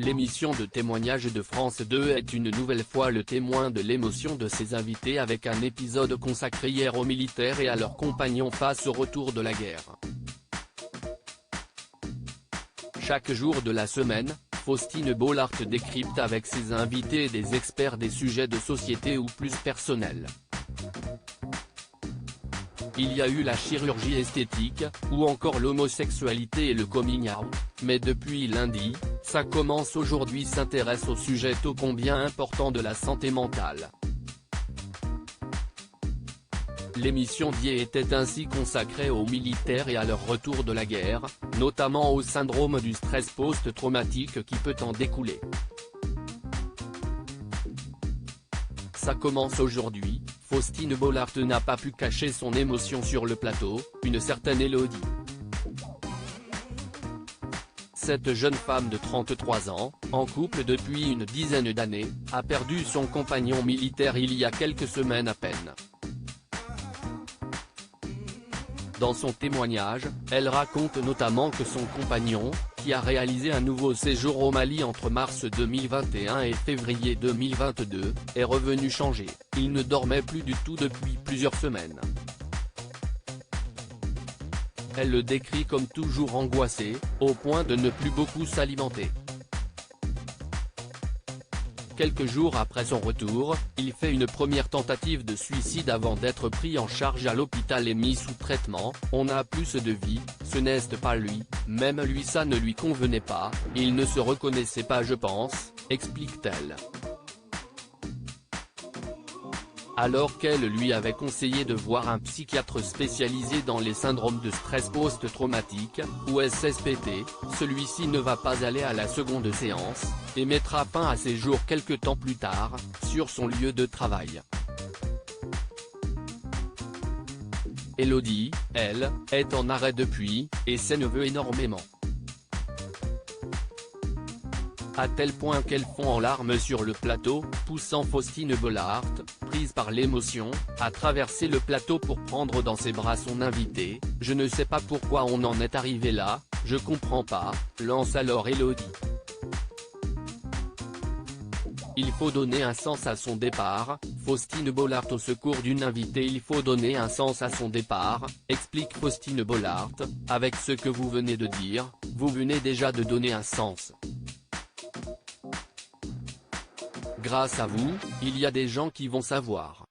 L'émission de témoignage de France 2 est une nouvelle fois le témoin de l'émotion de ses invités avec un épisode consacré hier aux militaires et à leurs compagnons face au retour de la guerre. Chaque jour de la semaine, Faustine Bollaert décrypte avec ses invités et des experts des sujets de société ou plus personnels. Il y a eu la chirurgie esthétique, ou encore l'homosexualité et le coming out, mais depuis lundi, Ça commence aujourd'hui s'intéresse au sujet ô combien important de la santé mentale. L'émission d'hier était ainsi consacrée aux militaires et à leur retour de la guerre, notamment au syndrome du stress post-traumatique qui peut en découler. Ça commence aujourd'hui, Faustine Bollaert n'a pas pu cacher son émotion sur le plateau, une certaine Élodie. Cette jeune femme de 33 ans, en couple depuis une dizaine d'années, a perdu son compagnon militaire il y a quelques semaines à peine. Dans son témoignage, elle raconte notamment que son compagnon, qui a réalisé un nouveau séjour au Mali entre mars 2021 et février 2022, est revenu changer, il ne dormait plus du tout depuis plusieurs semaines. Elle le décrit comme toujours angoissé, au point de ne plus beaucoup s'alimenter. Quelques jours après son retour, il fait une première tentative de suicide avant d'être pris en charge à l'hôpital et mis sous traitement. On a plus de vie, ce n'est pas lui, même lui ça ne lui convenait pas, il ne se reconnaissait pas je pense, explique-t-elle. Alors qu'elle lui avait conseillé de voir un psychiatre spécialisé dans les syndromes de stress post-traumatique, ou SSPT, celui-ci ne va pas aller à la seconde séance, et mettra fin à ses jours quelque temps plus tard, sur son lieu de travail. Élodie, elle, est en arrêt depuis, et s'énerve énormément. À tel point qu'elle fond en larmes sur le plateau, poussant Faustine Bollaert, prise par l'émotion, à traverser le plateau pour prendre dans ses bras son invité. « Je ne sais pas pourquoi on en est arrivé là, je comprends pas », lance alors Élodie. Il faut donner un sens à son départ, Faustine Bollaert au secours d'une invitée. Il faut donner un sens à son départ, explique Faustine Bollaert, avec ce que vous venez de dire, vous venez déjà de donner un sens. Grâce à vous, il y a des gens qui vont savoir.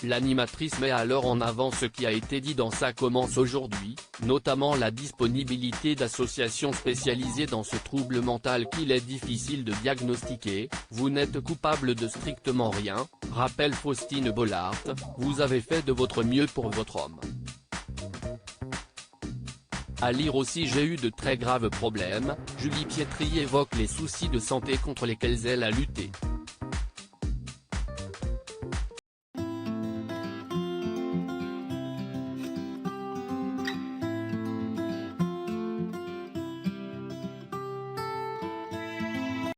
L'animatrice met alors en avant ce qui a été dit dans Ça commence aujourd'hui, notamment la disponibilité d'associations spécialisées dans ce trouble mental qu'il est difficile de diagnostiquer. Vous n'êtes coupable de strictement rien, rappelle Faustine Bollaert, vous avez fait de votre mieux pour votre homme. À lire aussi j'ai eu de très graves problèmes, Julie Pietri évoque les soucis de santé contre lesquels elle a lutté.